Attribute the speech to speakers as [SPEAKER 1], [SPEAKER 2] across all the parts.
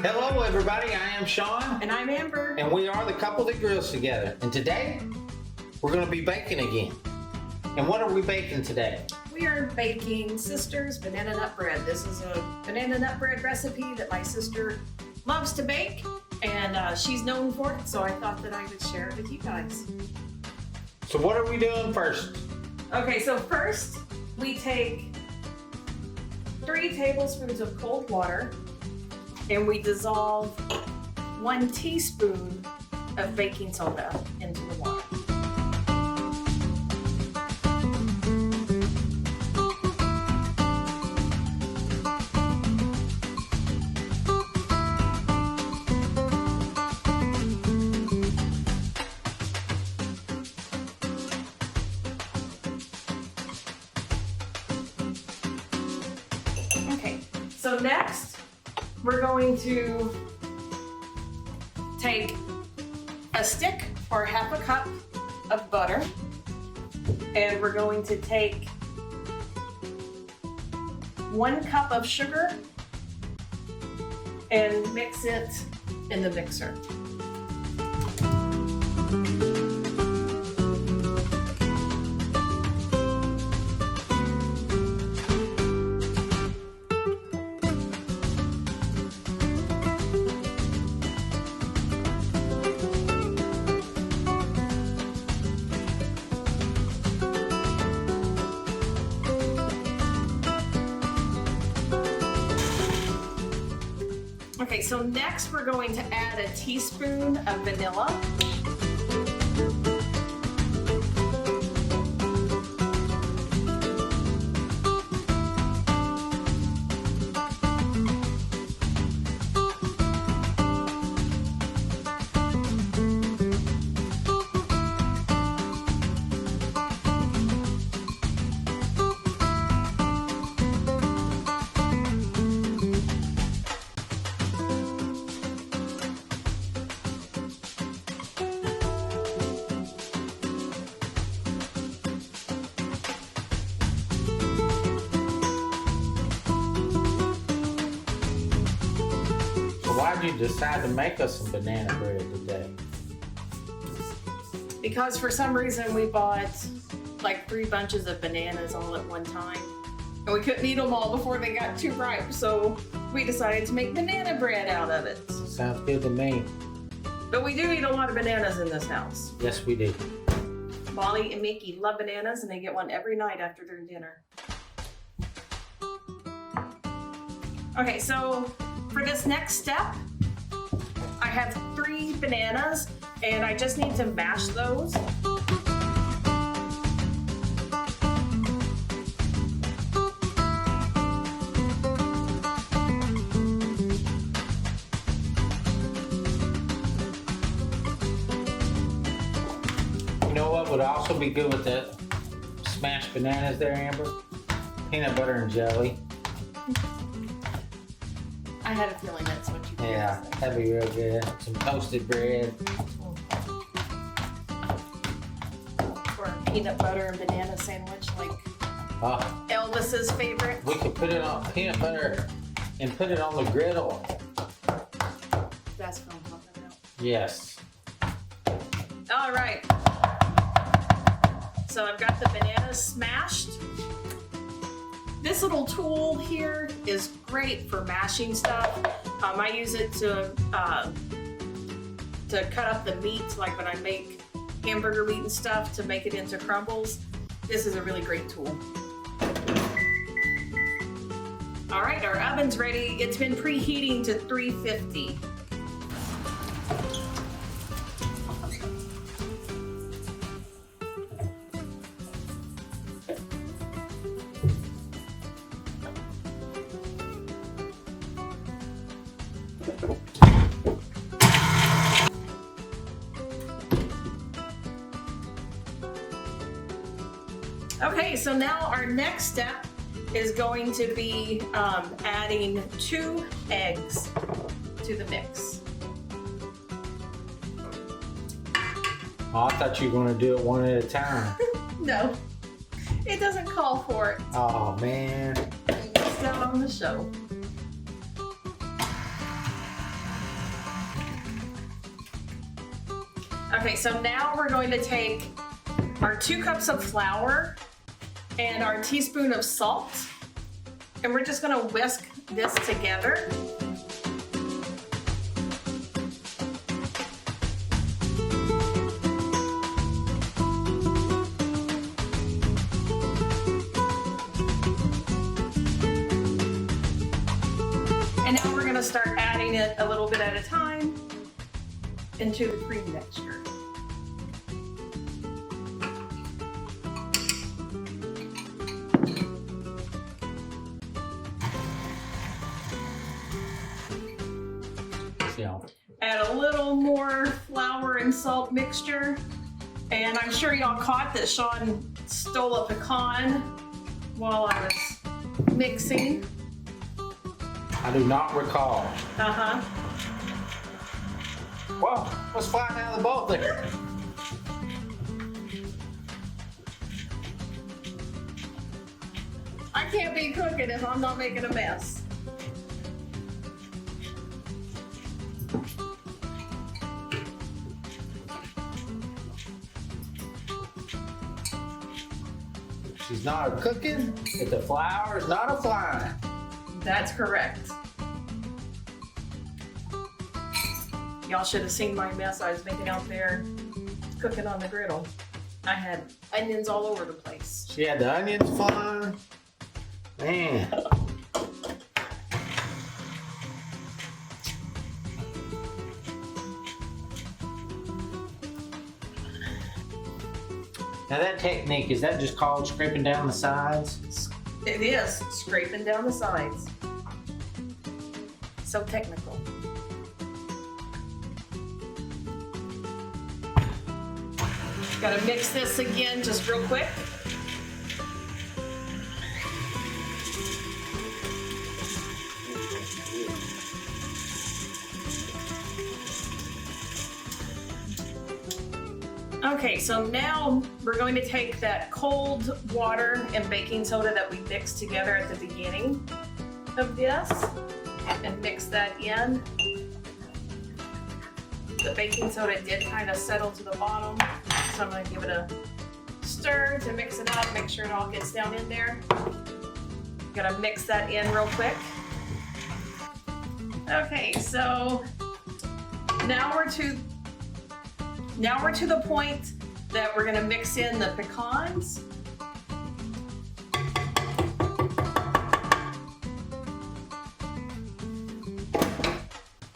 [SPEAKER 1] Hello everybody, I am Sean.
[SPEAKER 2] And I'm Amber.
[SPEAKER 1] And we are the couple that grills together. And today, we're going to be baking again. And what are we baking today?
[SPEAKER 2] We are baking Sister's banana nut bread. This is a banana nut bread recipe that my sister loves to bake. And she's known for it, so I thought that I would share it with you guys.
[SPEAKER 1] So what are we doing first?
[SPEAKER 2] Okay, so first we take 3 tablespoons of cold water and we dissolve 1 teaspoon of baking soda into the water. Okay, so next we're going to take a stick or half a cup of butter, and we're going to take 1 cup of sugar and mix it in the mixer. Okay, so next we're going to add a teaspoon of vanilla.
[SPEAKER 1] Why did you decide to make us some banana bread today?
[SPEAKER 2] Because for some reason we bought like 3 bunches of bananas all at one time. And we couldn't eat them all before they got too ripe, so we decided to make banana bread out of it.
[SPEAKER 1] Sounds good to me.
[SPEAKER 2] But we do eat a lot of bananas in this house.
[SPEAKER 1] Yes, we do.
[SPEAKER 2] Molly and Mickey love bananas, and they get one every night after their dinner. Okay, so for this next step, I have 3 bananas, and I just need to mash those.
[SPEAKER 1] You know what would also be good with the smashed bananas there, Amber? Peanut butter and jelly.
[SPEAKER 2] I had a feeling that's what you did.
[SPEAKER 1] Yeah, that'd be real good. Some toasted bread.
[SPEAKER 2] Or a peanut butter and banana sandwich, like
[SPEAKER 1] Oh,
[SPEAKER 2] Elvis's favorite.
[SPEAKER 1] we could put it on peanut butter and put it on the griddle.
[SPEAKER 2] That's what I'm talking about.
[SPEAKER 1] Yes.
[SPEAKER 2] All right. So I've got the bananas smashed. This little tool here is great for mashing stuff. I use it to cut up the meat, like when I make hamburger meat and stuff, to make it into crumbles. This is a really great tool. All right, our oven's ready. It's been preheating to 350. Okay, so now our next step is going to be adding 2 eggs to the mix.
[SPEAKER 1] Oh, I thought you were going to do it one at a time.
[SPEAKER 2] No, it doesn't call for it.
[SPEAKER 1] Oh, man.
[SPEAKER 2] You missed out on the show. Okay, so now we're going to take our 2 cups of flour and our teaspoon of salt, and we're just gonna whisk this together. And now we're gonna start adding it a little bit at a time into the cream mixture. Add a little more flour and salt mixture. And I'm sure y'all caught that Sean stole a pecan while I was mixing.
[SPEAKER 1] I do not recall.
[SPEAKER 2] Uh-huh.
[SPEAKER 1] Whoa, what's flying out of the bowl there?
[SPEAKER 2] I can't be cooking if I'm not making a mess.
[SPEAKER 1] She's not a cooking if the flour is not a flying.
[SPEAKER 2] That's correct. Y'all should have seen my mess I was making out there cooking on the griddle. I had onions all over the place.
[SPEAKER 1] She had the onions flying. Man. Now that technique, is that just called scraping down the sides?
[SPEAKER 2] It is scraping down the sides. So technical. Gotta mix this again just real quick. Okay, so now we're going to take that cold water and baking soda that we mixed together at the beginning of this and mix that in. The baking soda did kind of settle to the bottom, so I'm going to give it a stir to mix it up, make sure it all gets down in there. Gonna mix that in real quick. Okay, so now we're to the point that we're gonna mix in the pecans.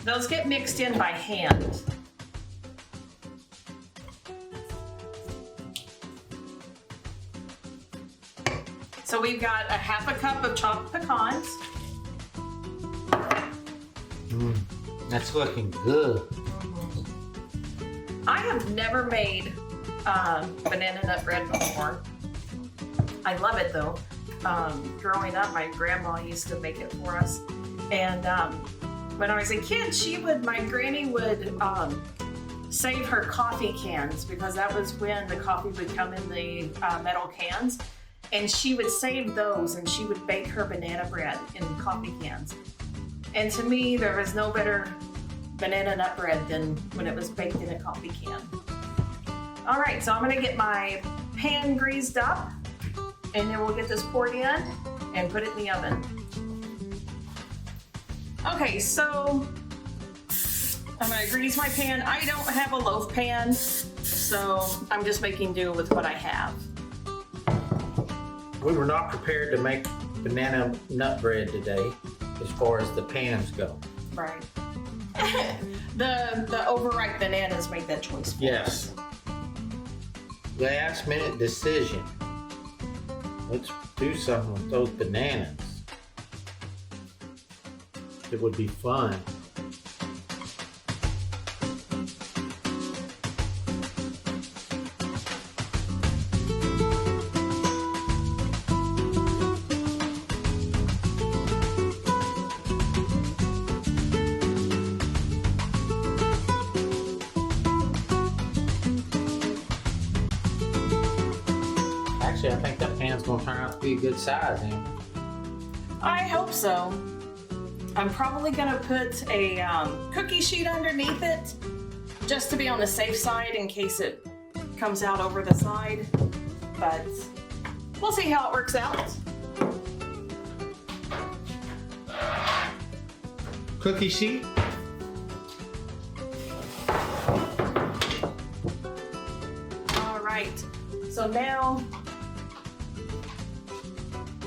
[SPEAKER 2] Those get mixed in by hand. So we've got a half a cup of chopped pecans.
[SPEAKER 1] That's looking good.
[SPEAKER 2] I have never made banana nut bread before. I love it though. Growing up, my grandma used to make it for us. And when I was a kid, my granny would save her coffee cans because that was when the coffee would come in the metal cans. And she would save those and she would bake her banana bread in coffee cans. And to me, there was no better banana nut bread than when it was baked in a coffee can. All right, so I'm gonna get my pan greased up and then we'll get this poured in and put it in the oven. Okay, so I'm gonna grease my pan. I don't have a loaf pan, so I'm just making do with what I have.
[SPEAKER 1] We were not prepared to make banana nut bread today as far as the pans go.
[SPEAKER 2] Right. The overripe bananas made that choice for
[SPEAKER 1] Yes.
[SPEAKER 2] us.
[SPEAKER 1] Last minute decision. Let's do something with those bananas. It would be fun. Actually, I think that pan's gonna turn out to be a good size, Amber.
[SPEAKER 2] I hope so. I'm probably gonna put a cookie sheet underneath it just to be on the safe side in case it comes out over the side. But we'll see how it works out.
[SPEAKER 1] Cookie sheet.
[SPEAKER 2] All right, so now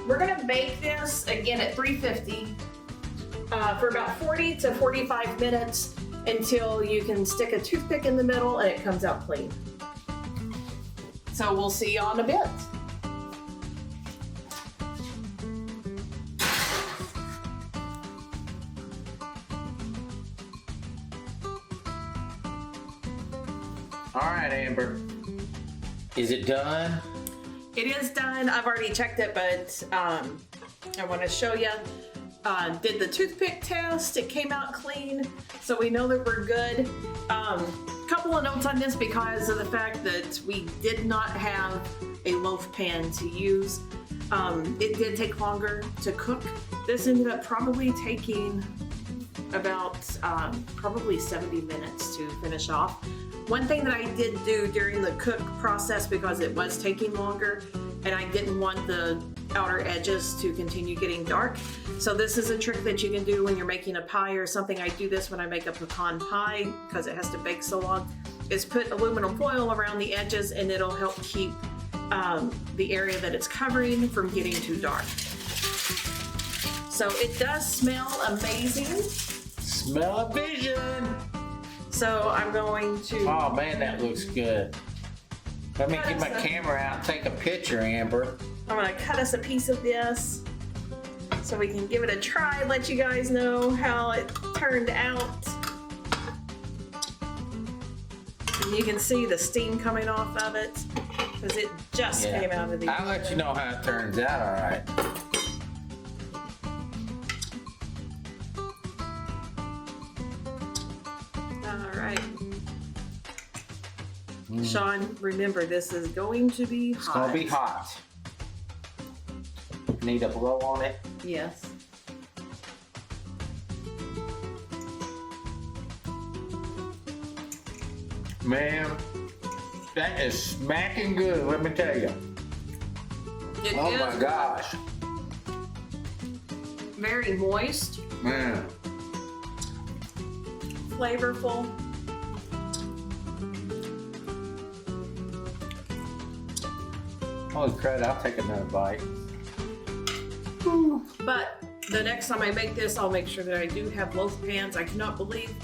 [SPEAKER 2] we're gonna bake this again at 350 for about 40 to 45 minutes until you can stick a toothpick in the middle and it comes out clean. So we'll see you in a bit.
[SPEAKER 1] All right, Amber. Is it done?
[SPEAKER 2] It is done. I've already checked it, but I want to show you. Did the toothpick test. It came out clean, so we know that we're good. Couple of notes on this because of the fact that we did not have a loaf pan to use. It did take longer to cook. This ended up probably taking about probably 70 minutes to finish off. One thing that I did do during the cook process, because it was taking longer and I didn't want the outer edges to continue getting dark. So this is a trick that you can do when you're making a pie or something. I do this when I make a pecan pie because it has to bake so long, is put aluminum foil around the edges and it'll help keep the area that it's covering from getting too dark. So it does smell amazing.
[SPEAKER 1] Smell of vision.
[SPEAKER 2] So I'm going to...
[SPEAKER 1] Oh man, that looks good. Let me get my camera out and take a picture, Amber.
[SPEAKER 2] I'm gonna cut us a piece of this so we can give it a try, let you guys know how it turned out. And you can see the steam coming off of it because it just came out of the...
[SPEAKER 1] I'll let you know how it turns out, all right.
[SPEAKER 2] All right. Sean, remember, this is going to be hot.
[SPEAKER 1] It's gonna be hot. Need a blow on it?
[SPEAKER 2] Yes.
[SPEAKER 1] Man, that is smacking good, let me tell you.
[SPEAKER 2] It
[SPEAKER 1] Oh
[SPEAKER 2] is
[SPEAKER 1] my gosh.
[SPEAKER 2] very moist,
[SPEAKER 1] Man.
[SPEAKER 2] flavorful.
[SPEAKER 1] Holy crap, I'll take another bite.
[SPEAKER 2] But the next time I make this, I'll make sure that I do have loaf pans. I cannot believe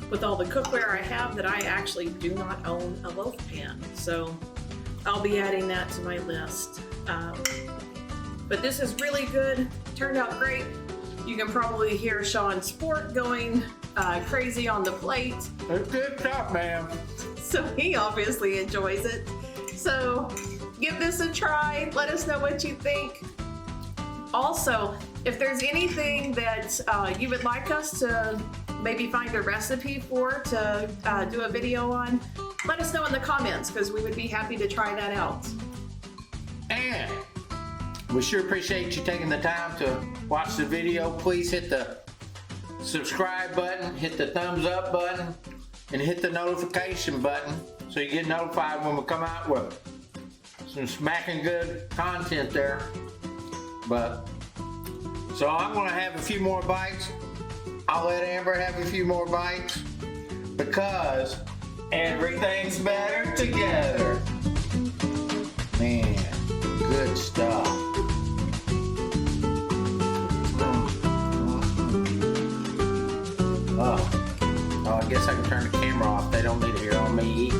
[SPEAKER 2] with all the cookware I have that I actually do not own a loaf pan. So I'll be adding that to my list. But this is really good. Turned out great. You can probably hear Sean's fork going crazy on the plate.
[SPEAKER 1] It's good stuff, man.
[SPEAKER 2] So he obviously enjoys it. So give this a try. Let us know what you think. Also, if there's anything that you would like us to maybe find a recipe for to do a video on, let us know in the comments because we would be happy to try that out.
[SPEAKER 1] And we sure appreciate you taking the time to watch the video. Please hit the subscribe button, hit the thumbs up button, and hit the notification button so you get notified when we come out with some smacking good content there. But so I'm gonna have a few more bites. I'll let Amber have a few more bites because everything's better together. Man, good stuff. Oh, I guess I can turn the camera off. They don't need to hear all me eat.